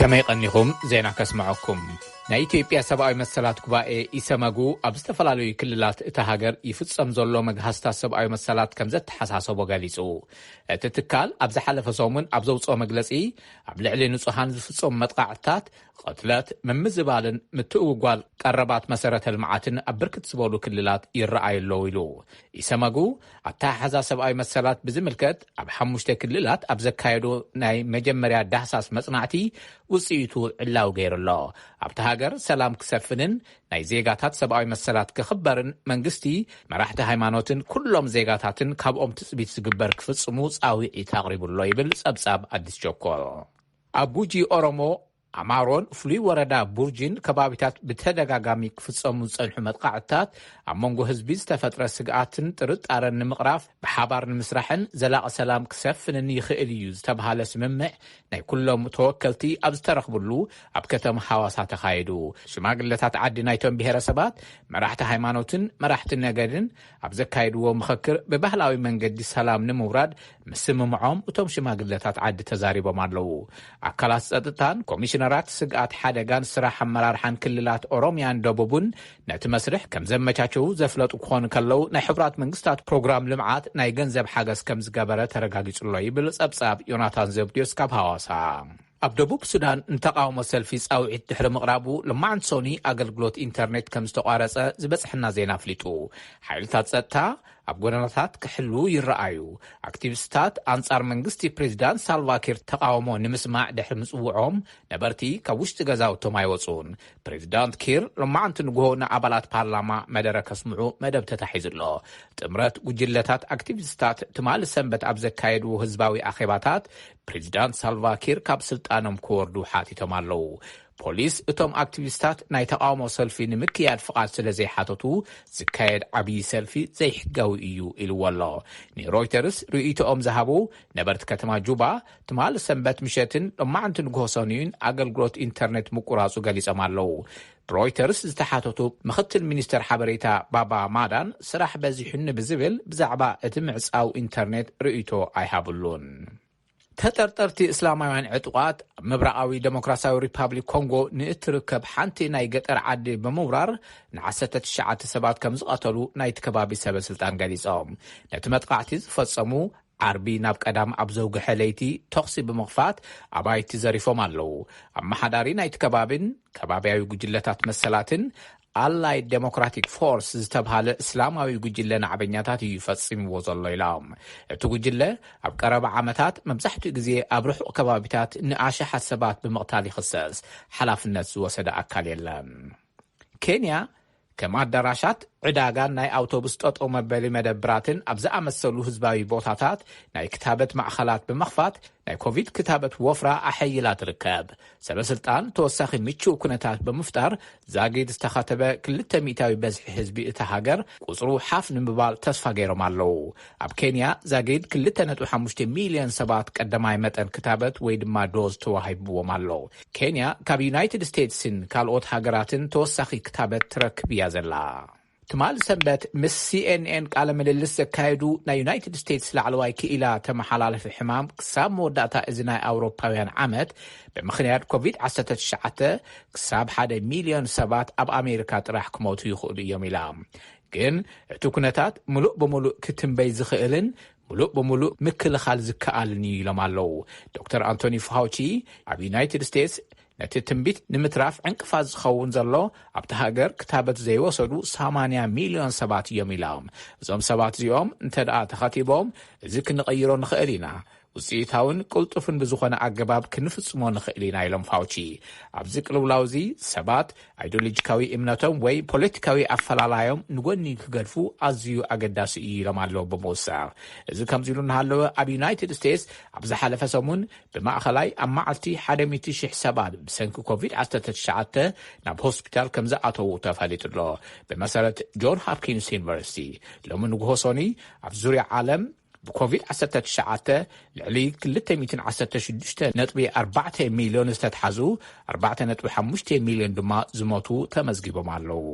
كما يقنيكم زينا كسمعكم ናይ ኢትዮጵያ ሰብአዊ መሰላት ጉባኤ ኢሰመጉ ኣብ ዝተፈላለዩ ክልላት እታ ሃገር ይፍጸም ዘሎ መግሃስታት ሰብአዊ መሰላት ከም ዘተሓሳሰቦ ገሊጹ እቲ ትካል ኣብ ዝሓለፈ ሰሙን ኣብ ዘውፅኦ መግለጺ ኣብ ልዕሊ ንጹሃን ዝፍጸሙ መጥቃዕትታት ቅትለት ምምዝባልን ምትእውጓል ቀረባት መሰረተ ልምዓትን ኣብ ብርክት ዝበሉ ክልላት ይረኣየሎ ኢሉ ኢሰመጉ ኣታሓዛ ሰብአዊ መሰላት ብዝምልከት ኣብ 5 ክልላት ኣብ ዘካየዱ ናይ መጀመርያ ዳህሳስ መጽናዕቲ ውጽኢቱ ዕላው ገይሩሎ ኣብታ ሃገር ሰላም ክሰፍንን ናይ ዜጋታት ሰብአዊ መሰላት ክኽበርን መንግስቲ መራሕቲ ሃይማኖትን ኩሎም ዜጋታትን ካብኦም ትጽቢት ዝግበር ክፍጽሙ ጻዊዒት ኣቕሪቡሎ ይብል ጸብጻብ አዲስ ቸኮል ኣብ ጉጂ ኦሮሞ ኣማሮን ፍሉይ ወረዳ ቡርጂን ከባቢታት ብተደጋጋሚ ክፍጸሙ ዝጸንሑ መጥቃዕትታት ኣብ መንጎ ህዝቢ ዝተፈጥረ ስግኣትን ጥርጣረን ንምቕራፍ ብሓባር ንምስራሕን ዘላቒ ሰላም ክሰፍንን ይኽእል እዩ ዝተባሃለ ስምምዕ ናይ ኩሎም ተወከልቲ ኣብ ዝተረኽብሉ ኣብ ከተማ ሓዋሳ ተኻይዱ ሽማግለታት ዓዲ ናይቶም ብሄረሰባት መራሕቲ ሃይማኖትን መራሕቲ ነገድን ኣብ ዘካይድዎ ምኽክር ብባህላዊ መንገዲ ሰላም ንምውራድ ምስምምዖም እቶም ሽማግለታት ዓዲ ተዛሪቦም ኣለዉ ኣካላት ጸጥታን ኮሚሽነራት ስግኣት ሓደጋን ስራሕ ኣመራርሓን ክልላት ኦሮሚያን ደቡብን ነቲ መስርሕ ከም ዘመቻቸው ዘፍለጡ ክኾኑ ከለው ናይ ሕብራት መንግስታት ፕሮግራም ልምዓት ናይ ገንዘብ ሓገዝ ከም ዝገበረ ተረጋጊጹሎ ይብል ጸብጻብ ዮናታን ዘብዲዮስ ካብ ሐዋሳ ኣብ ደቡብ ሱዳን እንተቃውሞ ሰልፊ ጻውዒት ድሕሪ ምቕራቡ ልማዓንሶኒ ኣገልግሎት ኢንተርኔት ከም ዝተቋረጸ ዝበጽሕና ዜና ፍሊጡ ሓይልታት ጸጥታ ኣብ ጎደናታት ክሕሉ ይረኣዩ ኣክቲቪስታት አንጻር መንግስቲ ፕሬዝዳንት ሳልቫኪር ተቃውሞ ንምስማዕ ድሕሪ ምጽውዖም ነበርቲ ካብ ውሽጢ ገዛውቶም ኣይወጹን ፕሬዝዳንት ኪር ልማዓንቲ ንግሆ ንኣባላት ፓርላማ መደረ ከስምዑ መደብ ተታሒዙሎ ጥምረት ጉጅለታት አክቲቪስታት ትማል ሰንበት ኣብ ዘካየዱ ህዝባዊ ኣኼባታት ፕሬዝዳንት ሳልቫኪር ካብ ስልጣኖም ክወርዱ ሓቲቶም ኣለዉ ፖሊስ እቶም አክቲቪስታት ናይ ተቃውሞ ሰልፊ ንምክያድ ፍቃድ ስለ ዘይሓተቱ ዝካየድ ዓብይ ሰልፊ ዘይሕጋዊ እዩ ኢልወሎ ንሮይተርስ ርእይቶኦም ዝሃቡ ነበርቲ ከተማ ጁባ ትማል ሰንበት ምሸትን ልማዓንቲ ንግሆ ሰኒዩን ኣገልግሎት ኢንተርኔት ምቁራጹ ገሊጾም ኣለዉ ሮይተርስ ዝተሓተቱ ምክትል ሚኒስተር ሓበሬታ ባባ ማዳን ስራሕ በዚሑን ብዝብል ብዛዕባ እቲ ምዕጻው ኢንተርኔት ርእይቶ ኣይሃብሉን ተጠርጠርቲ እስላማውያን ዕጡቃት ምብራቃዊ ዲሞክራሲያዊ ሪፓብሊክ ኮንጎ ንእትርከብ ሓንቲ ናይ ገጠር ዓዲ ብምውራር ን19 ሰባት ከም ዝቐተሉ ናይቲ ከባቢ ሰበስልጣን ገሊጾም ነቲ መጥቃዕቲ ዝፈጸሙ ዓርቢ ናብ ቀዳም ኣብ ዘውግሐ ለይቲ ተኽሲ ብምኽፋት ኣባይቲ ዘሪፎም ኣለዉ ኣመሓዳሪ ናይቲ ከባቢን ከባቢያዊ ጉጅለታት መሰላትን አላይ ዴሞክራቲክ ፎርስ ዝተብሃለ እስላማዊ ጉጅለ ንዓበኛታት እዩ ፈጺምዎ ዘሎ ኢሎም እቲ ጉጅለ ኣብ ቀረባ ዓመታት መብዛሕትኡ ግዜ ኣብ ርሑቕ ከባቢታት ንኣሽሓት ሰባት ብምቕታል ይኽሰስ ሓላፍነት ዝወሰደ ኣካል የለን ኬንያ ከም ኣዳራሻት ዕዳጋን ናይ ኣውቶቡስ ጠጠው መበሊ መደብራትን ኣብ ዝኣመሰሉ ህዝባዊ ቦታታት ናይ ክታበት ማእኸላት ብምኽፋት ናይ ኮቪድ ክታበት ወፍራ ኣሐይላ ትርከብ ሰበስልጣን ተወሳኺ ምቹው ኩነታት ብምፍጣር ዛጊድ ዝተኸተበ 200 በዝሒ ህዝቢ እቲ ሃገር ቁጽሩ ሓፍ ንምባል ተስፋ ገይሮም ኣለዉ ኣብ ኬንያ ዛጊድ 2.5 ሚልዮን ሰባት ቀዳማይ መጠን ክታበት ወይ ድማ ዶዝ ተዋሂብዎም ኣሎ ኬንያ ካብ ዩናይትድ ስቴትስን ካልኦት ሃገራትን ተወሳኺ ክታበት ትረክብ እያ ዘላ ትማል ሰንበት ምስ CNN ቃለ ምልልስ ዘካየዱ ናይ ዩናይትድ ስቴትስ ላዕለዋይ ክኢላ ተመሓላለፊ ሕማም ክሳብ መወዳእታ እዚ ናይ ኣውሮፓውያን ዓመት ብምኽንያት ኮቪድ-19 ክሳብ 1 ሚልዮን ሰባት ኣብ ኣሜሪካ ጥራሕ ክሞቱ ይኽእሉ እዮም ኢላ ግን እቲ ኩነታት ሙሉእ ብምሉእ ክትንበይ ዝኽእልን ሙሉእ ብምሉእ ምክልኻል ዝከኣልን እዩ ኢሎም ኣለዉ ዶክተር አንቶኒ ፋውቺ ኣብ ዩናይትድ ስቴትስ ነቲ ትንቢት ንምትራፍ ዕንቅፋት ዝኸውን ዘሎ ኣብቲ ሃገር ክታበት ዘይወሰዱ 80 ሚልዮን ሰባት እዮም ኢሎም እዞም ሰባት እዚኦም እንተደኣ ተኸቲቦም እዚ ክንቐይሮ ንኽእል ኢና ውፅኢታውን ቅልጡፍን ብዝኾነ ኣገባብ ክንፍጽሞ ንኽእል ኢና ኢሎም ፋውቺ ኣብዚ ቅልውላውዚ ሰባት ኣይዲዮሎጂካዊ እምነቶም ወይ ፖለቲካዊ ኣፈላላዮም ንጎኒ ክገድፉ ኣዝዩ ኣገዳሲ እዩ ኢሎም ኣለዉ ብምውሳኽ እዚ ከምዚ ኢሉ እናሃለወ ኣብ ዩናይትድ ስቴትስ ኣብ ዝሓለፈ ሰሙን ብማእኸላይ ኣብ መዓልቲ 100,000 ሰባት ብሰንኪ ኮቪድ-19 ናብ ሆስፒታል ከም ዝኣተዉ ተፈሊጡሎ ብመሰረት ጆን ሃፕኪንስ ዩኒቨርሲቲ ሎሚ ንግሆ ሰኒ ኣብ ዙርያ ዓለም ብኮቪድ-19 ልዕሊ 216.4 ሚልዮን ዝተትሓዙ 4.5 ሚልዮን ድማ ዝሞቱ ተመዝጊቦም ኣለዉ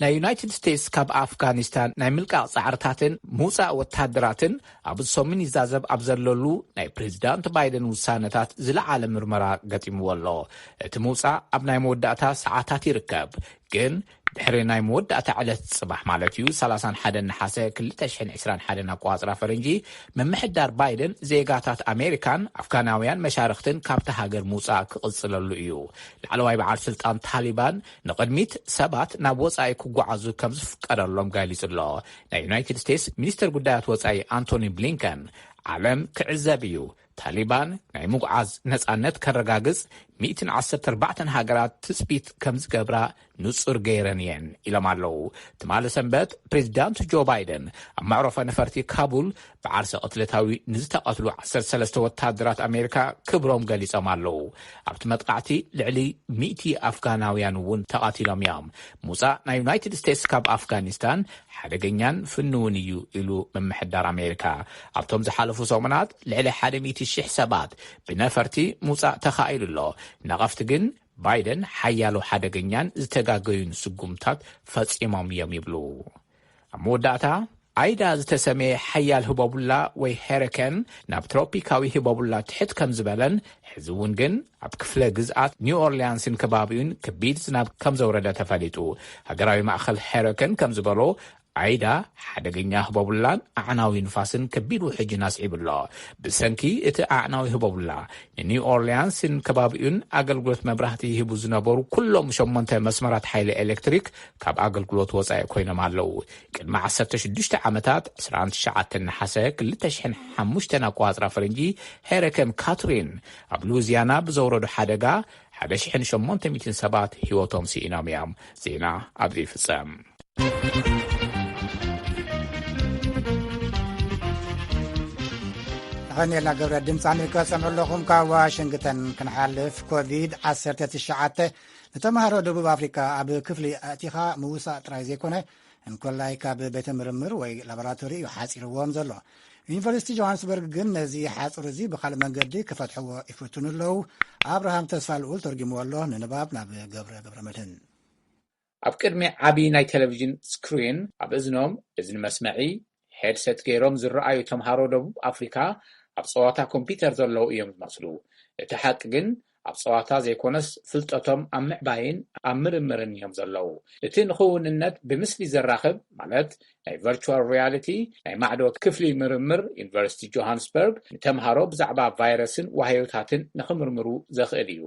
ናይ ዩናይትድ ስቴትስ ካብ ኣፍጋኒስታን ናይ ምልቃቕ ጻዕርታትን ምውፃእ ወታደራትን ኣብ ሰሙን ይዛዘብ ኣብ ዘለሉ ናይ ፕሬዚዳንት ባይደን ውሳነታት ዝለዓለ ምርመራ ገጢምዎ ኣሎ። እቲ ምውፃእ ኣብ ናይ መወዳእታ ሰዓታት ይርከብ ግን ድሕሪ ናይ መወዳእታ ዕለት ጽባሕ ማለት እዩ 31 ነሓሰ 2021 ኣቋጽራ ፈረንጂ መምሕዳር ባይደን ዜጋታት ኣሜሪካን ኣፍጋናውያን መሻርክትን ካብቲ ሃገር ምውፃእ ክቕጽለሉ እዩ። ላዕለዋይ በዓል ስልጣን ታሊባን ንቕድሚት ሰባት ናብ ወፃኢ ክጓዓዙ ከም ዝፍቀደሎም ገሊጹ ኣሎ። ናይ ዩናይትድ ስቴትስ ሚኒስትር ጉዳያት ወፃኢ አንቶኒ ብሊንከን ዓለም ክዕዘብ እዩ ታሊባን ናይ ምጉዓዝ ነጻነት ከረጋግጽ 114 ሃገራት ትጽቢት ከም ዝገብራ ንጹር ገይረን እየን ኢሎም ኣለዉ። ትማሊ ሰንበት ፕሬዚዳንት ጆ ባይደን ኣብ መዕረፎ ነፈርቲ ካቡል ብዓርሰ ቅትለታዊ ንዝተቐትሉ 13 ወታደራት ኣሜሪካ ክብሮም ገሊጾም ኣለዉ። ኣብቲ መጥቃዕቲ ልዕሊ 100 ኣፍጋናውያን እውን ተቓቲሎም እዮም። ምውፃእ ናይ ዩናይትድ ስቴትስ ካብ ኣፍጋኒስታን ሓደገኛን ፍንውን እዩ ኢሉ መምሕዳር ኣሜሪካ። ኣብቶም ዝሓለፉ ሰሙናት ልዕሊ 100,000 ሰባት ብነፈርቲ ምውፃእ ተኻኢሉ ኣሎ። ነቐፍቲ ግን ባይደን ሓያሎ ሓደገኛን ዝተጋገዩን ስጉምታት ፈጺሞም እዮም ይብሉ። ኣብ መወዳእታ ኣይዳ ዝተሰመየ ሓያል ህበቡላ ወይ ሄሪኬን ናብ ትሮፒካዊ ህበቡላ ትሕት ከም ዝበለን ሕዚ እውን ግን ኣብ ክፍለ ግዝኣት ኒው ኦርሊያንስን ከባቢውን ከቢድ ዝናብ ከም ዘውረደ ተፈሊጡ። ሃገራዊ ማእኸል ሄሪኬን ከም ዝበሎ ኣይዳ ሓደገኛ ህበቡላን ኣዕናዊ ንፋስን ከቢድ ውሕጅን ኣስዒብሎ። ብሰንኪ እቲ ኣዕናዊ ህበቡላ ንኒው ኦርሊያንስን ከባቢኡን ኣገልግሎት መብራህቲ ይህቡ ዝነበሩ ኩሎም 8 መስመራት ሓይሊ ኤሌክትሪክ ካብ ኣገልግሎት ወፃኢ ኮይኖም ኣለዉ። ቅድሚ 16 ዓመታት 29 ነሓሰ 2005 ኣቋጽራ ፈረንጂ ሄሪኬን ካትሪን ኣብ ሉዊዚያና ብዘውረዱ ሓደጋ 1800 ሰባት ህይወቶም ሲኢኖም እዮም። ዜና ኣብዚ ይፍጸም። ኸኔልና ገብረ ድምፂ ኣሜሪካ ሰምዑለኹም ካብ ዋሽንግተን ክንሓልፍ ኮቪድ-19 ንተምሃሮ ደቡብ ኣፍሪካ ኣብ ክፍሊ ኣእቲኻ ምውሳእ ጥራይ ዘይኮነ እንኮላይ ካብ ቤተ ምርምር ወይ ላቦራቶሪ እዩ ሓፂርዎም ዘሎ። ዩኒቨርሲቲ ጆሃንስበርግ ግን ነዚ ሓፅር እዚ ብካልእ መንገዲ ክፈትሕዎ ይፍትኑ ኣለዉ። ኣብርሃም ተስፋ ልኡል ተርጊምዎ ኣሎ። ንንባብ ናብ ገብረ መድህን። ኣብ ቅድሚ ዓብዪ ናይ ቴሌቭዥን ስክሪን ኣብ እዝኖም እዝኒ መስመዒ ሄድሴት ገይሮም ዝረኣዩ ተምሃሮ ደቡብ ኣፍሪካ ኣብ ፀዋታ ኮምፒተር ዘለዉ እዮም ዝመስሉ። እቲ ሓቂ ግን ኣብ ፀዋታ ዘይኮነስ ፍልጠቶም ኣብ ምዕባይን ኣብ ምርምርን እዮም ዘለዉ። እቲ ንኽውንነት ብምስሊ ዘራኽብ ማለት ናይ ቨርቹዋል ሪያሊቲ ናይ ማዕዶ ክፍሊ ምርምር ዩኒቨርሲቲ ጆሃንስበርግ ንተምሃሮ ብዛዕባ ቫይረስን ዋህዮታትን ንኽምርምሩ ዘኽእል እዩ።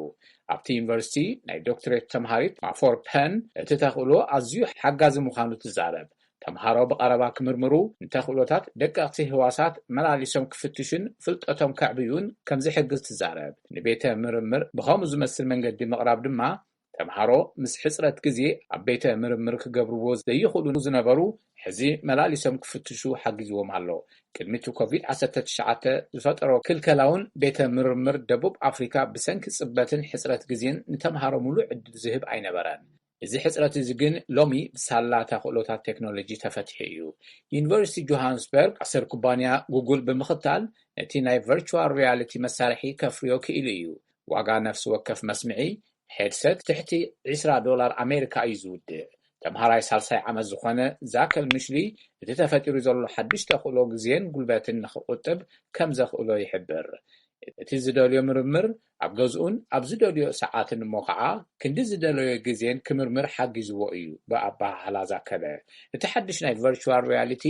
ኣብቲ ዩኒቨርሲቲ ናይ ዶክተሬት ተምሃሪት ማፎር ፐን እቲ ተኽእሎ ኣዝዩ ሓጋዚ ምዃኑ ትዛረብ። ተምሃሮ ብቐረባ ክምርምሩ እንተኽእሎታት ደቀቕቲ ህዋሳት መላሊሶም ክፍትሹን ፍልጠቶም ከዕብዩን ከም ዝሕግዝ ትዛረብ። ንቤተ ምርምር ብኸምኡ ዝመስል መንገዲ ምቕራብ ድማ ተምሃሮ ምስ ሕፅረት ግዜ ኣብ ቤተ ምርምር ክገብርዎ ዘይኽእሉ ዝነበሩ ሕዚ መላሊሶም ክፍትሹ ሓጊዝዎም ኣሎ። ቅድሚቱ ኮቪድ-19 ዝፈጠሮ ክልከላውን ቤተ ምርምር ደቡብ ኣፍሪካ ብሰንኪ ጽበትን ሕፅረት ግዜን ንተምሃሮ ሙሉእ ዕድል ዝህብ ኣይነበረን። እዚ ሕፅረት እዚ ግን ሎሚ ብሳላ ተኽእሎታት ቴክኖሎጂ ተፈትሒ እዩ። ዩኒቨርሲቲ ጆሃንስበርግ 10 ኩባንያ ጉግል ብምኽታል ነቲ ናይ ቨርቹዋል ሪያሊቲ መሳርሒ ከፍርዮ ክኢሉ እዩ። ዋጋ ነፍሲ ወከፍ መስምዒ ሄድሴት ትሕቲ $20 ኣሜሪካ እዩ ዝውድእ። ተምሃራይ ሳልሳይ ዓመት ዝኾነ ዛከል ምሽሊ እቲ ተፈጢሩ ዘሎ ሓድሽ ተኽእሎ ግዜን ጉልበትን ንኽቁጥብ ከም ዘኽእሎ ይሕብር። እቲ ዝደልዮ ምርምር ኣብ ገዝኡን ኣብ ዝደልዮ ሰዓትን እሞ ከዓ ክንዲ ዝደልዮ ግዜን ክምርምር ሓጊዝዎ እዩ ብኣባህላ ዛከለ። እቲ ሓድሽ ናይ ቨርቹዋል ሪያሊቲ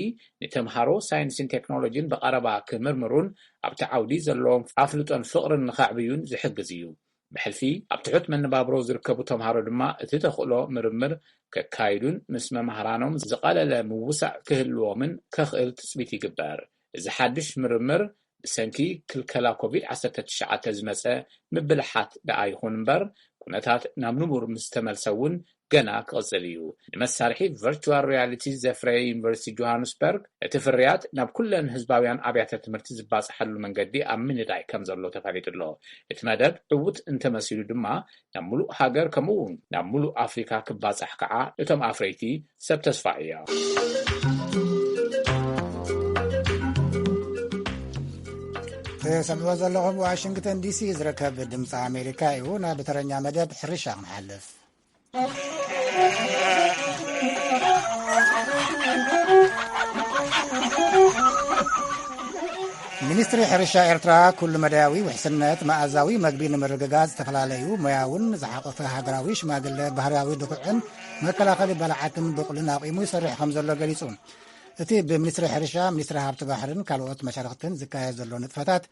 ንተምሃሮ ሳይንስን ቴክኖሎጂን ብቐረባ ክምርምሩን ኣብቲ ዓውዲ ዘለዎም ኣፍልጦን ፍቕርን ንኸዕብዩን ዝሕግዝ እዩ። ብሕልፊ ኣብ ትሑት መነባብሮ ዝርከቡ ተምሃሮ ድማ እቲ ተኽእሎ ምርምር ከካይዱን ምስ መምህራኖም ዝቐለለ ምውሳዕ ክህልዎምን ከኽእል ትፅቢት ይግበር። እዚ ሓድሽ ምርምር ብሰንኪ ክልከላ ኮቪድ-19 ዝመፀ ምብልሓት ደኣ ይኹን እምበር ኩነታት ናብ ንቡር ምስ ተመልሰ እውን ገና ክቕፅል እዩ። ንመሳርሒ ቨርቹዋል ሪያሊቲ ዘፍረየ ዩኒቨርሲቲ ጆሃንስበርግ እቲ ፍርያት ናብ ኩለን ህዝባውያን ኣብያተ ትምህርቲ ዝባፅሓሉ መንገዲ ኣብ ምንዳይ ከም ዘሎ ተፈሊጡ ኣሎ። እቲ መደብ ዕውት እንተመሲሉ ድማ ናብ ሙሉእ ሃገር ከምኡውን ናብ ሙሉእ ኣፍሪካ ክባፅሕ ከዓ እቶም ኣፍረይቲ ሰብ ተስፋ እዮም። ሰምዕዎ ዘለኹም ዋሽንግተን ዲሲ ዝርከብ ድምፂ ኣሜሪካ እዩ። ናብ ተረኛ መደብ ሕርሻ ክንሓልፍ ሚኒስትሪ ሕርሻ ኤርትራ ኩሉ መዳያዊ ውሕስነት ማእዛዊ መግቢ ንምርግጋዝ ዝተፈላለዩ ሙያውን ዝሓቆፈ ሃገራዊ ሽማግለ ባህርያዊ ድኩዕን መከላኸሊ በላዓትን ብቁልን አቂሙ ይሰርሕ ከም ዘሎ ገሊጹ እቲ ብሚኒስትሪ ሕርሻ ሚኒስትሪ ሃብቲ ባሕርን ካልኦት መሻርክትን ዝካየድ ዘሎ ንጥፈታት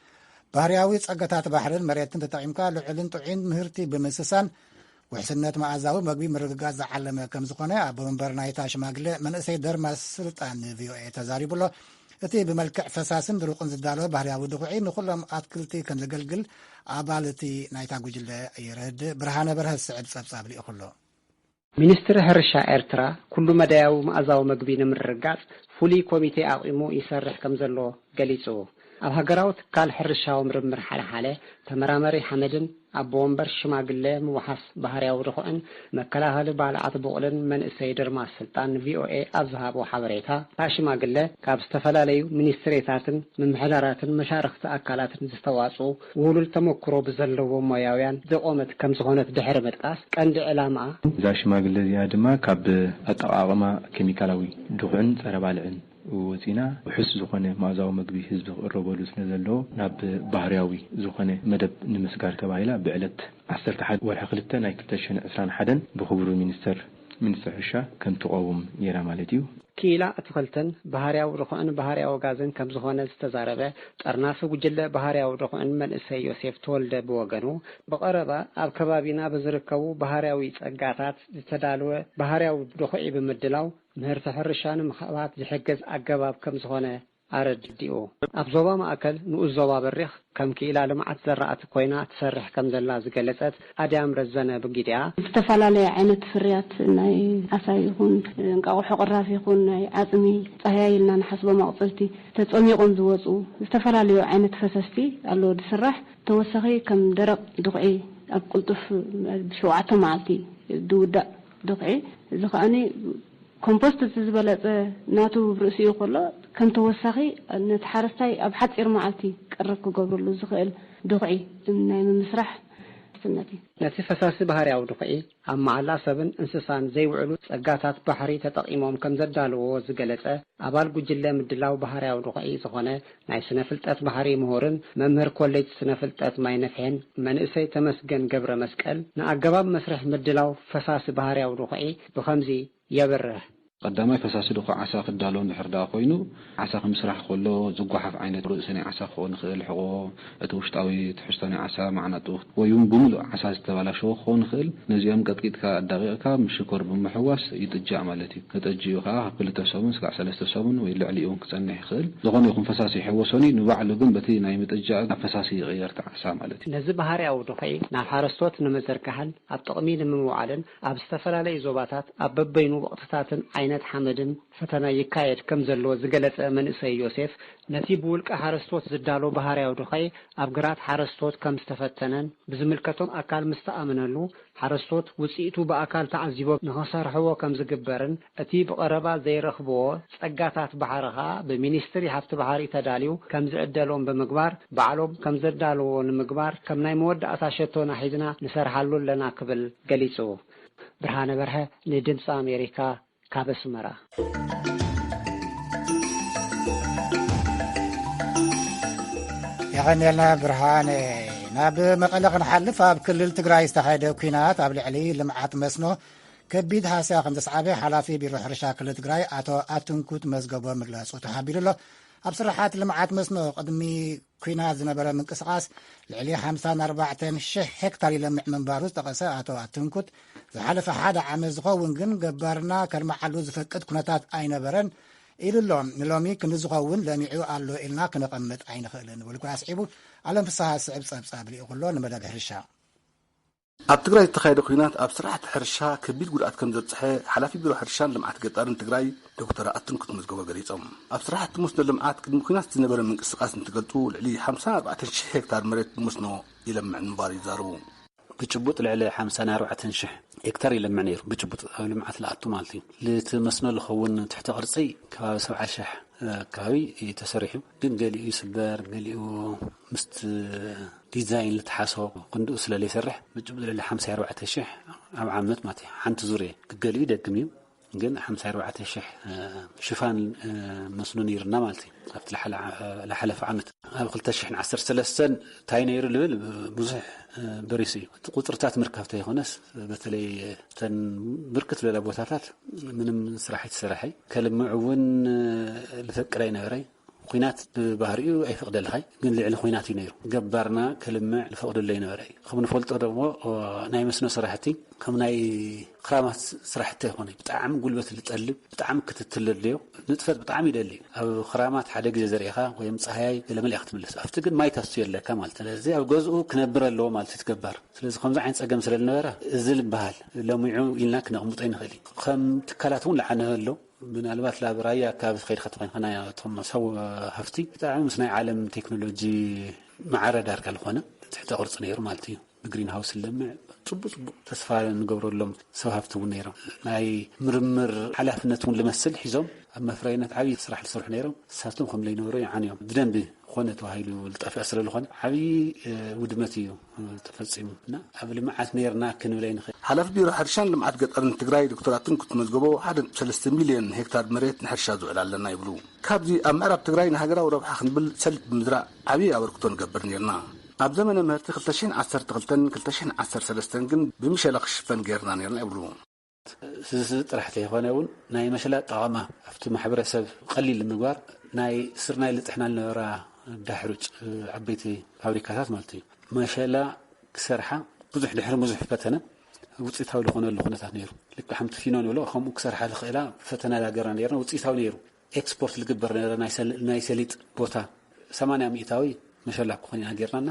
ባህርያዊ ጸገታት ባሕርን መሬትን ተጠቂምካ ልዑልን ጥዑይን ምህርቲ ብምስሳን ውሕስነት ማእዛዊ መግቢ ምርግጋዝ ዝዓለመ ከም ዝኾነ አብ መንበር ናይታ ሽማግለ መንእሰይ ደርማስ ስልጣን ቪኦኤ ተዛሪቡሎ እቲ ብመልክዕ ፈሳስን ድሩቅን ዝዳለወ ባህርያዊ ድኩዒ ንኩሎም አትክልቲ ከም ዘገልግል አባል እቲ ናይታ ጉጅለ ይረድ ብርሃነ በርሀ ዝስዕብ ጸብጻብ ልኢኹሎ ሚኒስትሪ ሕርሻ ኤርትራ ኩሉ መዳያዊ ማእዛዊ መግቢ ንምርግጋዝ ፍሉይ ኮሚቴ አቂሙ ይሰርሕ ከም ዘሎ ገሊጹ ኣብ ሃገራዊ ትካል ሕርሻዊ ምርምር ሓለሓለ ተመራመሪ ሓመድን አቦ ወንበር ሽማግለ ምውሓስ ባህርያዊ ድኩዕን መከላኸሊ ባልዓት ብቁልን መንእሰይ ድርማስ ስልጣን ቪኦኤ ኣብ ዝሃቦ ሓበሬታ ሽማግለ ካብ ዝተፈላለዩ ሚኒስትሪታትን ምምሕዳራትን መሻርክቲ አካላትን ዝተዋፅኡ ውሉል ተመክሮ ብዘለዎም ሞያውያን ዘቆመት ከም ዝኾነት ድሕሪ ምጥቃስ ቀንዲ ዕላማ እዛ ሽማግለ እዚኣ ድማ ካብ ኣጠቃቅማ ኬሚካላዊ ድኩዕን ፀረ ባልዕን ወፂና ውሕስ ዝኾነ ማእዛዊ መግቢ ህዝቢ ክቅረበሉ ስለዘለዎ ናብ ባህርያዊ ዝኾነ መደብ ንምስጋር ተባሂላ ብዕለት 11 ወርሒ 2 ናይ 2021 ብክቡር ሚኒስትር ሕርሻ ከም ትቀውም ነይራ ማለት እዩ ኪላ አትክልትን ባህርያዊ ድኩዕን ባህርያዊ ጋዝን ከም ዝኾነ ዝተዛረበ ጠርናፊ ጉጅለ ባህርያዊ ድኩዕን መንእሰይ ዮሴፍ ተወልደ ብወገኑ በቀረባ ኣብ ከባቢና በዝርከቡ ባህርያዊ ጸጋታት ዝተዳለወ ባህርያዊ ድኩዒ ብምድላው ምህርቲ ሕርሻን ምኽባት ዝሕገዝ አገባብ ከም ዝኾነ አረድዲኡ ኣብ ዞባ ማእከል ንኡስ ዞባ በሪኽ ከም ኪላ ልምዓት ዘራእቲ ኮይና ትሰርሕ ከም ዘላ ዝገለጸት አድያም ረዘነ ብጊድያ ዝተፈላለዩ ዓይነት ፍርያት ናይ ዓሳ ይኹን እንቃቑሖ ቅራፍ ይኹን ናይ ዓጽሚ ፀሃይልና ንሓስቦ መቅጽልቲ ተጸሚቆም ዝወጹ ዝተፈላለዩ ዓይነት ፈሰስቲ አሎ ዝስራሕ ተወሳኺ ከም ደረቅ ድኩዒ ኣብ ቁልጡፍ ብ7 መዓልቲ ድውዳእ ድኩዒ ዝኸኣኒ ኮምፖስት ዝበለጸ ናቱ ርእሲኡ ከሎ ከም ተወሳኺ ነተሓረስታይ ኣብ ሓፂር መዓልቲ ቅርብ ክገብርሉ ዝኽእል ድኩዒ ናይ ምምስራሕ ስነቲ ነቲ ፈሳሲ ባህርያዊ ድኩዒ ኣብ መዓላ ሰብን እንስሳን ዘይውዕሉ ጸጋታት ባሕሪ ተጠቂሞም ከም ዘዳልዎ ዝገለጸ አባል ጉጅለ ምድላው ባህርያዊ ድኩዒ ዝኾነ ናይ ስነ ፍልጠት ባህሪ ምሁርን መምህር ኮሌጅ ስነ ፍልጠት ማይ ነፍሕን መንእሰይ ተመስገን ገብረ መስቀል ንአገባብ መስርሕ ምድላው ፈሳሲ ባህርያዊ ድኩዒ ብኸምዚ يبره قدامي فساسد خو عسى خدالون دحردا خوينو عسى خمسرح كله زغحف عينت رؤسني عسى خو نخيل حقو اتوشطاوي تحشتني عسى معناتو ويوم بملو عسى استبالاشو خو نخيل نزيام قطقيتكا دقيقه مشكور بمحواس يتجا مالتي كتجيوها كلته سبون سقع 3 سبون وي لعليون كصنح يخيل زغون يكون فساسي حوسوني نبعلو ግን بتي ناي متجا فساسي غيرت عسى مالتي نزي بحرياو دخي نا حرستوت نمزركحل اب تقمي نموعلن اب استفلالي زوباتات اب بينو وقتاتن عينت حمدن فتنا يكايد كم زلو زغلص منسي يوسف نتيب ولق حرستوت زدالو بحرياو دخي اب غرات حرستوت كم استفتنن بزملكتهم اكل مستامنلو حرستوت وصيتو باكل تعذيبو نخسرحو كم زغبرن اتي بقربا زيرخبو صغاتات بحرها بمينستري حفت بحري تداليو كم زعدلون بمغبار بعلوم كم زدالو نمغبار كم ناي مود اتاشتونا حيزنا نسرحلو لنا قبل غليصو برهانه برها لدمص امريكا كابسمرا يعني لنا برهانه ناب مقلق نحلف اب كل تግራይ ዝተካየደ ኩናት ኣብ ልዕሊ ልምዓት መስኖ ከቢድ ሃሳብ ከም ዘስዓበ ሓላፊ ቢሮ ሕርሻ ክልል ትግራይ አቶ አትንኩት መዝገቦ ምግላጹ ተሓቢሩሎ ኣብ ስራሓት ልምዓት መስኖ ቅድሚ ኩናት ዝነበረ ምንቅስቃስ ልዕሊ 54,000 ሄክታር ይለምዕ ምንባሩ ዝጠቀሰ አቶ አትንኩት ዝሓለፈ ሓደ ዓመት ዝኸውን ግን ገባርና ከልመዓሉ ዝፈቅድ ኩነታት ኣይነበረን ኢሉሎም ንሎሚ ክንዝኸውን ለሚዑ ኣሎ ኢልና ክነቐምጥ ኣይንኽእልን ወልኩ ኣስዒቡ ዓለም ፍስሓ ስዕብ ጸብጻብ ልኢኹሎ ንመደብ ሕርሻ ኣብ ትግራይ ዝተካየደ ኩናት ኣብ ስራሕቲ ሕርሻ ከቢድ ጉድኣት ከም ዘብጽሐ ሓላፊ ቢሮ ሕርሻን ልምዓት ገጠርን ትግራይ ዶክተር አትንኩት መዝገቦ ገሊጾም ኣብ ስራሕቲ መስኖ ልምዓት ቅድሚ ኩናት ዝነበረ ምንቅስቃስ እንትገልጹ ልዕሊ 54,000 ሄክታር መሬት መስኖ ይለምዕ ምንባሩ ይዛረቡ بجبوت لعلى 54,000 هكتار يلمع نير بجبوت لمعت لأتو مالتي لتمسنا لخون تحت قرصي كباب 7,000 كاوي يتسرحوا دين قالي يسبر قالي مست ديزاين لتحاسو قندوس للي يسرح بجبوت لعلى 54,000 عام عامت ماتي حنت زوري قالي دقميو ግን 54,000 ሽፋን መስኖ ነይርና ማለት እዩ ኣብቲ ለሓለፈ ዓመት ኣብ 2013 ታይ ነይሩ ልብል ብዙሕ በሪስ እዩ ቁጥርታት ምርካብታ ይኾነስ በተለይ ተን ብርክት ለለ ቦታታት ምንም ስራሕ ይተሰርሐ ከልምዕውን ልፈቅዳይ ነበረይ ኩናት ባህሪኡ ኣይፈቅደልኻይ ግን ልዕሊ ኩናት እዩ ነይሩ ገባርና ከልምዕ ልፈቅደለይ ነበረይ ከም ንፈልጦ ደግሞ ናይ መስኖ ስራሕቲ ከም ናይ ክራማት ስራሕቲ ይኾነ ብጣዕሚ ጉልበት ልጠልብ ብጣዕሚ ክትትል ልዮ ንጥፈት ብጣዕሚ ይደሊ ኣብ ክራማት ሓደ ግዜ ዘሪኻ ወይም ፀሃይ ለመልእኽት ትምለስ ኣብቲ ግን ማይ ታስየለካ ማለት ስለዚ ኣብ ገዝኡ ክነብር ኣለዎ ማለት ትገባር ስለዚ ከምዚ ዓይነት ፀገም ስለልነበረ እዚ ልበሃል ለሙዑ ኢልና ክነቕምጦ ይንኽእል ከም ትካላት እውን ለዓነ ኣሎ ምናልባት ላብራያ ካብ ኸይድ ከተኸና ቶም ሰው ሃፍቲ ብጣዕሚ ምስ ናይ ዓለም ቴክኖሎጂ ማዕረ ዳርጋ ዝኾነ ትሕተ ቅርጽ ነይሩ ማለት እዩ ብግሪን ሃውስ ለምዕ ጽቡቅ ተስፋ ንገብረሎም ሰው ሃፍቲ እውን ነይሮም ናይ ምርምር ሓላፍነት እውን ልመስል ሒዞም ኣብ መፍረይነት ዓብይ ስራሕ ዝሰርሑ ነይሮም ሳቶም ከም ለይነበሩ ይዓንዮም ብደንብ ኮነ ተባሂሉ ልጠፍእ ስለዝኾነ ዓብይ ውድመት እዩ ተፈጺሙና ኣብ ልምዓት ነርና ክንብለይ ንኽእል ሓላፊ ቢሮ ሕርሻን ልምዓት ገጠርን ትግራይ ዶክተር አትንኩት መዝገቦ 1.3 ሚልዮን ሄክታር መሬት ንሕርሻ ዝውዕል ኣለና ይብሉ ካብዚ ኣብ ምዕራብ ትግራይ ንሃገራዊ ረብሓ ክንብል ሰሊጥ ብምዝራእ ዓብይ ኣበርክቶ ንገብር ነርና ኣብ ዘመነ ምህርቲ 2012-2013 ግን ብምሸላ ክሽፈን ገርና ነርና ይብሉ ጥራሕቲ ይኾነውን ናይ መሸላ ጠቐማ ኣብቲ ማሕበረሰብ ቀሊል ምግባር ናይ ስርናይ ልጥሕና ልነበራ ዳሕሩጭ ዓበይቲ ፋብሪካታት ማለት እዩ መሸላ ክሰርሓ ብዙሕ ድሕሪ ብዙሕ ፈተነ ውፅኢታዊ ዝኾነሉ ኩነታት ነይሩ ልክ ሓምቲ ፊኖን ይብሎ ከምኡ ክሰርሓ ዝኽእላ ፈተና ዳገርና ነርና ውፅኢታዊ ነይሩ ኤክስፖርት ልግበር ነረ ናይ ሰሊጥ ቦታ 80 ሚእታዊ መሸላ ኮኒና ገርናና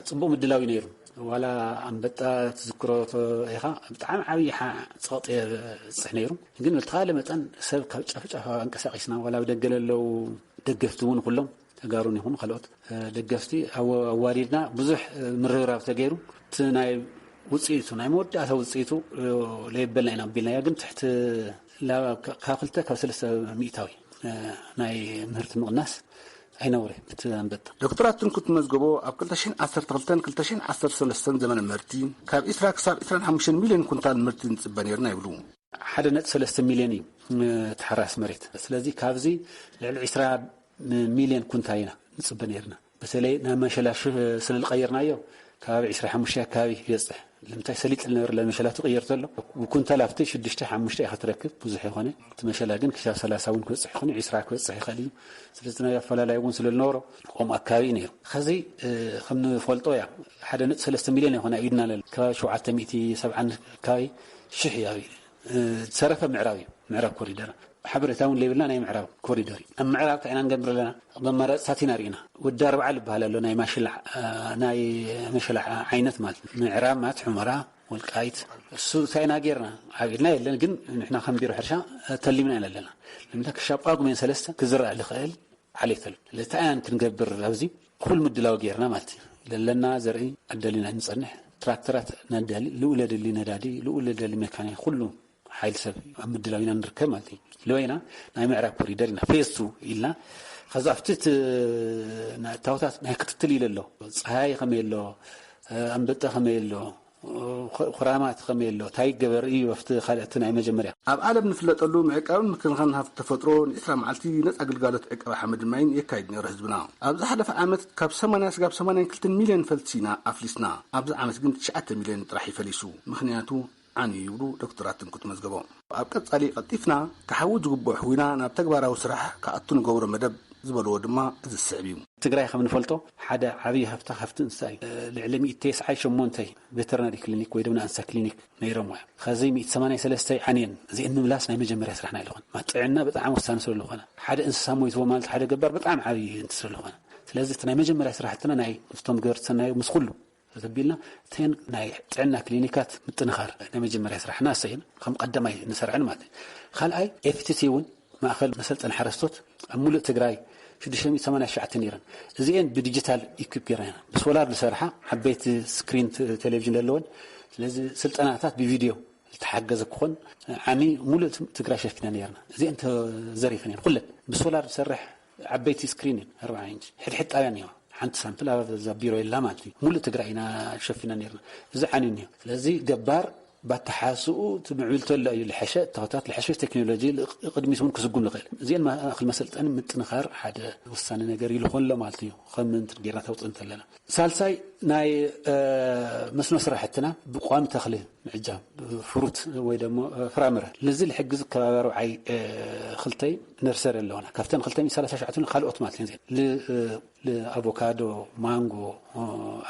ጽቡቕ ምድላዊ ነይሩ ዋላ አንበጣ ትዝክሮቶ ኢኻ ብጣዕሚ ዓብይ ፀቕጢ ጽሕ ነይሩ ግን ብተኻለ መጠን ሰብ ካብ ጫፍጫፍ አንቀሳቂስና ዋላ ደገለለው ደገፍቲ እውን ኩሎም ተጋሩን ይኹኑ ካልኦት ደገፍቲ ኣዋዲድና ብዙሕ ምርብራብ ተገይሩ እቲ ናይ ውፅኢቱ ናይ መወዳእታ ውፅኢቱ ለይበልና ኢና ቢልና ግን ትሕቲ ካብ 2 ካብ 3 ሚእታዊ ናይ ምህርቲ ምቕናስ አይነውሬ በተንበጣ ዶክተር አትንኩት መዝገቦ ኣብ 2012-2013 ዘመነ ምህርቲ ካብ 25 ሚልዮን ኩንታል ምርቲ ንጽበ ነርና ይብሉ 1.3 ሚልዮን ተሓራስ መሬት ስለዚ ካብዚ ልዕሊ 20 ሚልዮን ኩንታል ኢና ንጽበ ነርና በተለይ ናብ መሸላሽ ስለልቀየርናዮ ካብ 25 አካባቢ ይበጽሕ ለምታይ ሰሊጥ ነበር ለመሸላቱ ቀየርቶ ኣሎ ኩንታል ኣብቲ 6-5 ይኸትረክብ ብዙሕ ይኾነ ተመሸላ ግን ክሳብ 30 እውን ክበጽሕ ይኾነ 20 ክበጽሕ ይኽእል እዩ ስለዚ ናይ ኣፈላላይ እውን ስለልነበሮ ቆም ኣካባቢ ነይሩ ከዚ ከም ንፈልጦ ያ 1.3 ሚልዮን ይኾነ ኢድና ለለ ካብ 770 ኣካባቢ ሽሕ ያዊ ሰረፈ ምዕራብ ኮሪደር حبرتاون ليبلنا ناي معراب كوريدوري أما معراب تعينا نقبر لنا ضمرات ساتينارينا والدار بعلب هلا ناي ناي مشلع عينت مال معراب مات حمراء والقايت السو ثاينا غيرنا عاقلنا لان كن نحنا خنبيرو حرشا تلمنا لنا لما داك الشابقاق من سلسته كزرع لخيل عليه ثلب لتعان كنقبر هوزي كل مدلاو غيرنا مالتي لنا زرعي ادلينا نصنح تراكترات ندالي لولد اللي ندادي لولد اللي ميكانيك كله حيل سب مدلاوينا نركب مالتي لوينا ناي معراب كوريدورنا فيسو إلا خزافتت تاوتات ناي كتتلي لله صحاي خميلو أنبت خميلو خرامات خميلو تاي جبر إيه وفت خالتنا مجمرة أب عالم نفلت اللو معكون ممكن خلنا في تفترون إسلام عالتي نتأجل قالت عك حمد المعين يكايد نرهزبنا أبز حدا في عامت كاب سمانا سجاب سمانا كلت مليون فلسينا أفلسنا أبز عامت قمت 9 مليون راح يفلسوا مخنياتو عني يقولوا دكتور أتنكت مزجبو أبقت علي قطيفنا كحوج جبوا حوينا نبتكبر أو سرح كأتون جور مدب زبلوا دما إذا السعبيم تقرأي خمن فلتو حدا عبيه هفتن ساي العلمي تيس عايش مونتي فيترنري كلينيك ويدونا أنسا كلينيك نيرم واحد خزيمي 8 عنين زي إنه ملاسنا مجمر يسرحنا لهون ما تعنا بطعم وستانسر لهون حدا إنسا مويت ومالت حدا جبر بطعم عبيه انتسر لهون لازم تنا مجمر يسرحتنا ناي فتم قرت سناي مسخلو تبيلنا تين ناي عندنا كلينيكات متنخر نمجمر يسرحنا سين خم قدماي نسرعنا مات خلاي افتسي ون ما اخذ مسلطن حرستوت امول تግራይ 680 نيران زين بديجيتال ايكيب غيرنا بس ولار لسرحه حبيت سكرين تلفزيون لون لازم سلطناتات بفيديو تحجز كون عمي مول تግራይ شفنا نيرنا زين انت زريفين كله بس ولار سرح عبيتي سكرين 4 انش حد طايانيو حنت سامبل زبيرو إلا مالتي مول تقرأينا شفنا نيرنا زعنيني لذي جبار بتحاسو تمعيلت له الحشاء تغطات الحشاء تكنولوجي قدمي يسمون كسقوم لغير زين ما أخي مسألة أنا متنخر حدا وصلنا نجاري لخون لا مالتيو خمن ترجعنا توت أنت لنا سالساي ناي مسنو صراحتنا بقوام تخلي عجام فروت ويدم فرامرة نزل حق زك كراعي خلتي نرسر اللون كفتن خلتي مثال شاشعتون خال أوتوماتيك زين لأفوكادو مانجو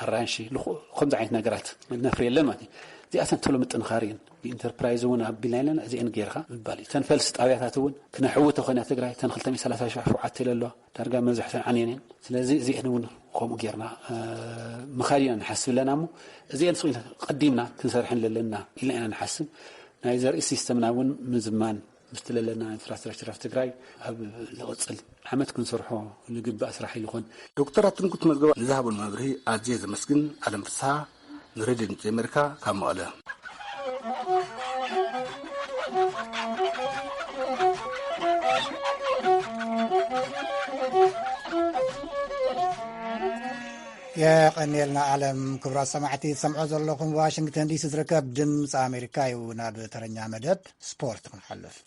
أرانشي خمس عين نجارات نفري لماتي دي أصلاً تلو متنخارين بإنتربرايز ونا بلايلنا زي إنجيرها بالي تنفلس طاوياتاتون كنا حوته خنا تقرأ تنخلتني 3 شعفوعات لله ترجع مزح عنينين زي إحنا قوم جيرنا مخالينا نحسب لنا مو زي نسوي قديمنا كنسرحن لنا إلا أنا نحسب نايزر السيستم ناون من زمان مستل لنا انفراستراكشر في تقرأ لغتسل حمد كنسرحه اللي جب أسرح يلخون دكتور أتنكت مزجوا ذهب المبرهي عزيز مسكين على مسها نريد أمريكا كمؤلة يا قنيلنا عالم كبرى سمعتي سمعوا زلكم واشنطن دي سي تركب دمص أمريكا وناب ترنيا مدب سبورت نحلف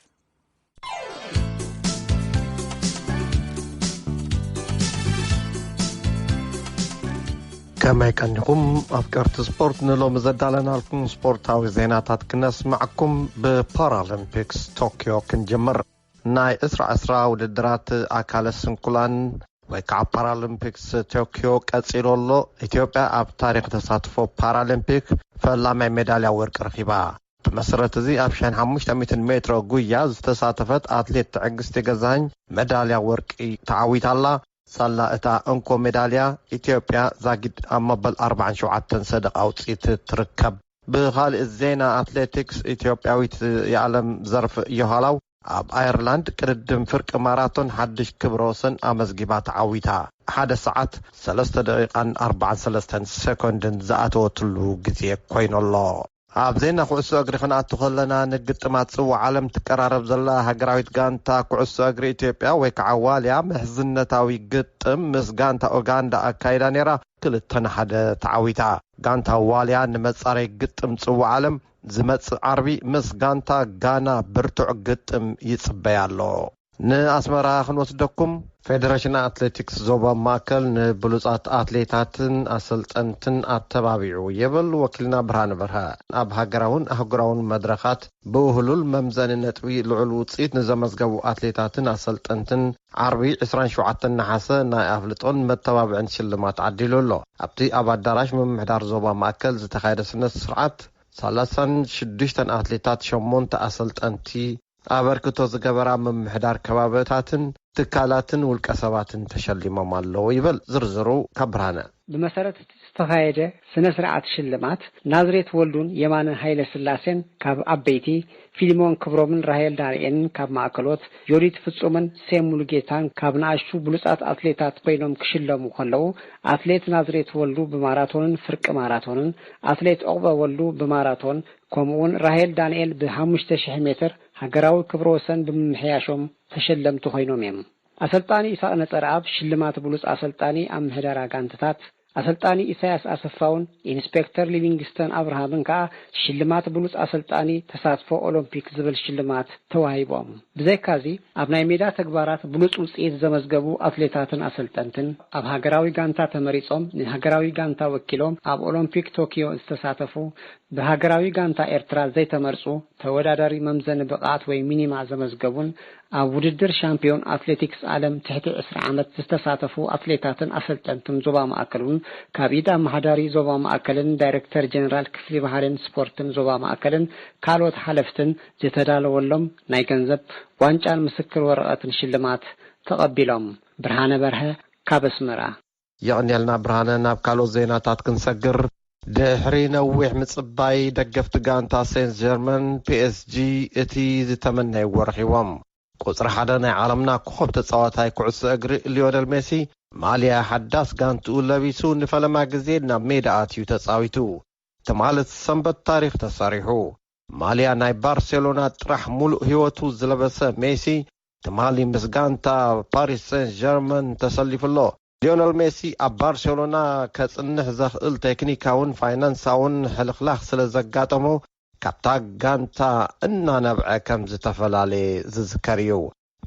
كما كنكم أفكارت سبورت نلو مزدالنا لكم سبورتاوي زيناتات كنسمعكم ببارالمبيكس طوكيو كنجمر ناي اسرع ودرات أكال السنكولان ويكع بارالمبيكس طوكيو كاتسيلولو إثيوبيا أب تاريخ تساتفو بارالمبيك فلامع ميداليا ورق رخيبا بمسرة زي أبشان 500 متر قوية تساتفت أتليت عقستي غزاين ميداليا ورق تعويت الله صلى اتا انكو ميداليا إثيوبيا زاقد أمبل 4 صدق أو تركب بخالق الزينة أتليتكس إثيوبياويت يعلم ظرف يهالاو أب أيرلاند كردم فرق ماراثون حدش كبروسن أمزقبات عويتها 1 ساعة 3 دقيقة 34 سكوند زاتو تلو قزي كوين الله أبزينا كعسو أجري خناعت تخلنا نقطمات سوى عالم تقرارب زلا هقراويت غانتا كعسو أجري إثيوبيا ويكعواليا محزنتاوي قطم مس غانتا أوغاندا أكايدا نيرا كلتنا حد تعويتا غانتا واليا نمصاري قطم سوى عالم زمت عربي مس غانتا غانا برتع قطم يصبيالو نأسمرا خنوصدكم فيدراشن أتليتكس زوبا ماكل نبلوزات أتليتاتن أسلطنتن أتبابيعو يبل وكلنا برهان برها أب هاقراون مدرخات بوهلول ممزان نتوي العلو تصيت نزمزقو أتليتاتن أسلطنتن عربي 27 نحاسة ناي أفلطون متبابعن شلمات عدلو الله أبتي أبا الدراش من محدار زوبا ماكل زتخير سنة سرعات 36 أتليتات شمون تأسلطنتي أبركتو زقبرا من محدار كبابتاتن تكالاتن والكسباتن تشلمم الله يبل زرزرو كبرانا بمسارة استخايجة سنسرعات شلمات نازريت ولدون يمان هايل سلاسين كاب أبيتي فيلمون كبرومن راهيل دارين كاب معكلوت يوريت فتصومن سيمولجيتان كاب ناشو بلوسات أتليتات بينهم كشلمو خلو أتليت نازريت ولدو بماراثون فرق ماراثون أتليت أغبا ولدو بماراثون كومون راهيل دانييل ب5000 متر هاقراو كبروسن بمحياشوم تشلمتو خينوميم أسلطاني إساء نترعب شلمات بلوس أسلطاني أم هدارا كانتتات أسلطاني إساياس أسفاون إنسبكتر ليفينغستون أبرهامن كا شلمات بلوس أسلطاني تساتفو أولمبيك زبل شلمات تواهيبوم بزي كازي أبناي ميدا تكبارات بلوس وسئيت زمزقبو أثليتاتن أسلطنتن أب هاقراوي غانتا تمريصوم هاقراوي غانتا وكيلوم أب أولمبيك طوكيو استساتفو بهاقراوي غانتا إرترا زي تمرصو توداداري ممزن بقات وي مينيما زمزقبون أب وددر شامبيون أثليتكس عالم تحت 10 عامت استساتفو أثليتاتن أسلطنتن زوبا مأكلون كابيدا محداري زوبا مأكلن دايركتر جنرال كفلي بحرين سبورتن زوبا مأكلن كالوت حلفتن زيتدال ولم نايكنزب وانجان مسكر ورقاتن شلمات تقبلهم برهانة برها كابسمرا يعني لنا برهانة نابكالو زيناتات كنسقر دحري نوح مصباي دقفت غانتا سينس جيرمان PSG اتي زتمنى ورخيوم قصر حدا ناي عالمنا كوب تصواتاي كعس اجري ليونيل ميسي ماليا حداس غانتو لبيسو نفلما غزينا ميداتيو تصاويتو تمالت سنبت تاريخ تصاريحو ماليا ناي بارسلونا طرح ملء هيوتو زلبسه ميسي تمالي مسغانتا باريس سان جيرمان تسلف الله ليونيل ميسي اب برشلونه كصنح زخل تكنيكاون فاينانساون حلخلاخ سلازغاطمو ካብታ ጋንታ እናነብዐ ከም ዝተፈላለየ ዝዝከር እዩ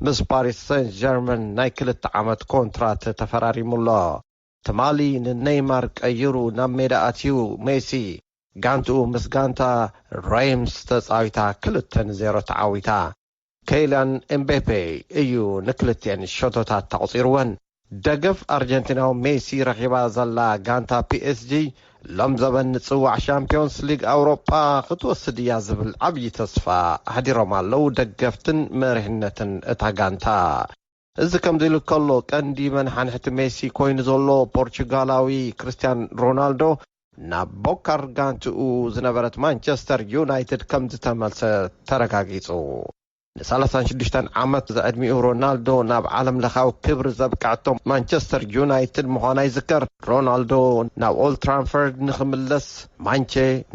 ምስ ፓሪስ ሰን ጀርመን ናይ 2 ዓመት ኮንትራት ተፈራሪሙሎ ትማሊ ንኔይማር ቀይሩ ናብ ሜዳ ኣትዩ ሜሲ ጋንትኡ ምስ ጋንታ ሬምስ ተጻዊታ 2-0 ተዓዊታ ኬይላን ኤምቤፔ እዩ ንክልቴን ሸቶታት ተቆፂርወን ደገፍ አርጀንቲናው ሜሲ ረኺባ ዘላ ጋንታ ፒኤስጂ ሎም ዘበን ንጽዋዕ ሻምፒዮንስ ሊግ አውሮፓ ክትወስድ እያ ዝብል ዓብዪ ተስፋ ሃዲሮም ኣለው ደገፍትን መሪሕነትን እታ ጋንታ እዚ ከምዚ ኢሉ ከሎ ቀንዲ መንሓንሕቲ ሜሲ ኮይኑ ዘሎ ፖርቹጋላዊ ክርስቲያን ሮናልዶ ናብ ቦካር ጋንትኡ ዝነበረት ማንቸስተር ዩናይትድ ከም ዝተመልሰ ተረጋጊጹ ን36 ዓመት ዘዕድሚኡ ሮናልዶ ናብ ዓለም ለኻዊ ክብሪ ዘብቃዕቶም ማንቸስተር ዩናይትድ ምዃና ይዝከር ሮናልዶ ናብ ኦልድ ትራንፎርድ ንኽምለስ ማንቼ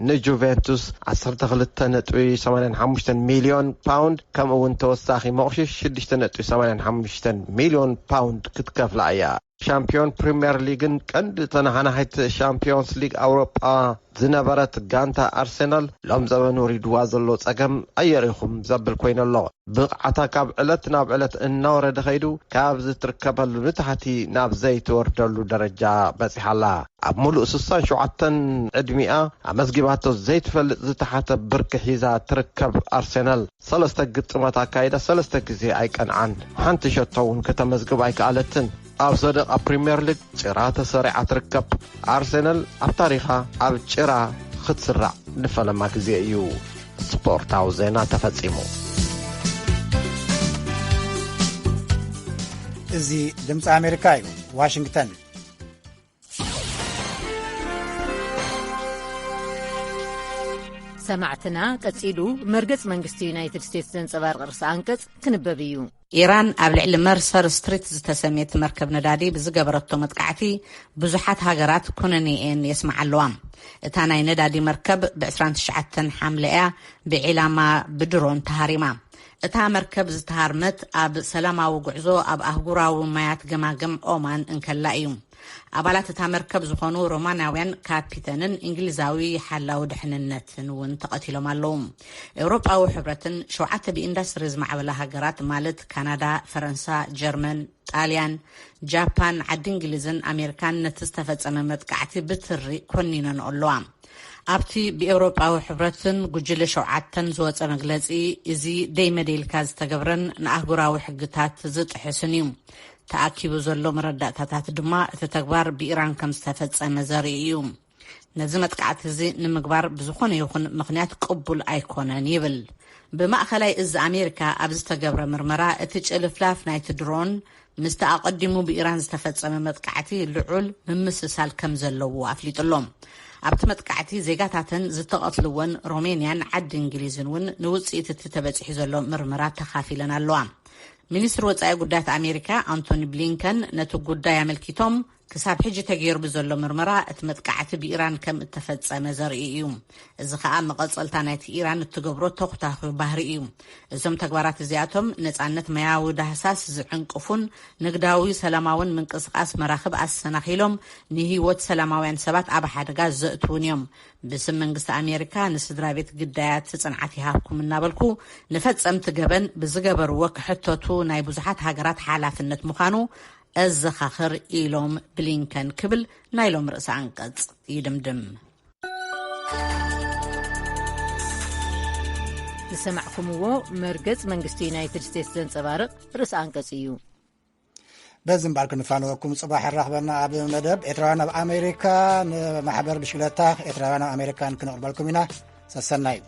ንጁቬንቱስ 12.85 ሚሊዮን ፓውንድ ከምኡውን ተወሳኺ መቕሽሽ 6.85 ሚሊዮን ፓውንድ ክትከፍላ እያ ሻምፒዮን ፕሪሚየር ሊግን ቀንዲ ተናሓናሒት ሻምፒዮንስ ሊግ አውሮፓ ዝነበረት ጋንታ አርሴናል ሎም ዘበኑ ሪድዋ ዘሎ ጸገም ኣየሪኹም ዘብል ኮይነሎ ብቕዓታ ካብ ዕለት ናብ ዕለት እናወረደ ኸይዱ ካብ ዝትርከበሉ ንታሕቲ ናብ ዘይትወርደሉ ደረጃ በፂሓላ ኣብ ሙሉእ 67 ዕድሚኣ ኣመዝጊባቶ ዘይትፈልጥ ዝተሓተ ብርኪ ሒዛ ትርከብ አርሴናል 3 ግጥማት ኣካይዳ 3 ግዜ ኣይቀንዓን ሓንቲ ሸቶ እውን ከተመዝግብ ኣይከኣለትን ኣብ ሰደቕ ፕሪሚየር ሊግ ጭራ ተሰሪዓ ትርከብ አርሴናል ኣብ ታሪኻ ኣብ ጭራ ክትስራዕ ንፈለማ ግዜ እዩ ስፖርታዊ ዜና ተፈጺሙ እዚ ድምፂ ኣሜሪካ እዩ ዋሽንግተን ሰማዕትና ቀጺሉ መርገጽ መንግስቲ ዩናይትድ ስቴትስ ዘንጸባርቕ ርእሲ አንቀጽ ክንበብ እዩ ኢራን ኣብ ልዕሊ መርሰር ስትሪት ዝተሰሜት መርከብ ነዳዲ ብዝገበረቶ መጥቃዕቲ ብዙሓት ሃገራት ኩነኔአን የስማዕ ኣለዋ እታ ናይ ነዳዲ መርከብ ብ29 ሓምለ እያ ብዒላማ ብድሮን ተሃሪማ እታ መርከብ ዝተሃርመት ኣብ ሰላማዊ ጉዕዞ ኣብ ኣህጉራዊ ማያት ገማገም ኦማን እንከላ እዩ ኣባላት እታ መርከብ ዝኾኑ ሮማናውያን ካፒተንን እንግሊዛዊ ሓላዊ ድሕንነትን እውን ተቐቲሎም ኣለዉ ኤውሮጳዊ ሕብረትን 7 ብኢንዳስትሪ ዝማዕበላ ሃገራት ማለት ካናዳ ፈረንሳ ጀርመን ጣልያን ጃፓን ዓዲ እንግሊዝን ኣሜሪካን ነቲ ዝተፈጸመ መጥቃዕቲ ብትሪ ኮኒነን ኣለዋ ኣብቲ ብኤውሮጳዊ ሕብረትን ጉጅለ 7 ዝወፀ መግለፂ እዚ ደይመደልካ ዝተገብረን ንኣህጉራዊ ሕግታት ዝጥሕስን እዩ ተኣኪቡ ዘሎ መረዳእታታት ድማ እቲ ተግባር ብኢራን ከም ዝተፈጸመ ዘርኢ እዩ ነዚ መጥቃዕቲ እዚ ንምግባር ብዝኾነ ይኹን ምኽንያት ቅቡል ኣይኮነን ይብል ብማእኸላይ እዚ ኣሜሪካ ኣብ ዝተገብረ ምርመራ እቲ ጭልፍላፍ ናይቲ ድሮን ምስቲ ኣቐዲሙ ብኢራን ዝተፈጸመ መጥቃዕቲ ልዑል ምምስሳል ከም ዘለዎ ኣፍሊጡሎም ኣብቲ መጥቃዕቲ ዜጋታትን ዝተቐትልወን ሮሜንያን ዓዲ እንግሊዝን እውን ንውፅኢት እቲ ተበፂሑ ዘሎ ምርመራ ተኻፊለን ኣለዋ ሚኒስትር ወጻኢ ጉዳያት ኣሜሪካ አንቶኒ ብሊንከን ነቲ ጉዳይ ኣመልኪቶም ክሳብ ሕጂ ተገይሩ ብዘሎ ምርመራ እቲ መጥቃዕቲ ብኢራን ከም እተፈጸመ ዘርኢ እዩ እዚ ከዓ መቐጸልታ ናይቲ ኢራን እትገብሮ ተኹታኺ ባህሪ እዩ እዞም ተግባራት እዚኣቶም ነጻነት መያዊ ዳህሳስ ዝዕንቅፉን ንግዳዊ ሰላማውን ምንቅስቃስ መራኽብ ኣሰናኺሎም ንህይወት ሰላማውያን ሰባት ኣብ ሓደጋ ዘእትውን እዮም ብስም መንግስቲ ኣሜሪካ ንስድራ ቤት ግዳያት ጽንዓት ይሃብኩም እናበልኩ ንፈጸምቲ ገበን ብዝገበርዎ ክሕተቱ ናይ ብዙሓት ሃገራት ሓላፍነት ምዃኑ ኣዘኻኽር ኢሎም ብሊንከን ክብል ናይሎም ርእሲ አንቀጽ ይድምድም ዝሰማዕኩምዎ መርገጽ መንግስቲ ዩናይትድ ስቴትስ ዘንጸባርቕ ርእሲ አንቀጽ እዩ በዚ እምበኣል ክንፋንወኩም ጽባሕ ራኽበና ኣብ መደብ ኤርትራውያን ኣብ ኣሜሪካ ንማሕበር ብሽክለታ ኤርትራውያን ኣብ ኣሜሪካን ክንቕርበልኩም ኢና ሰሰናይ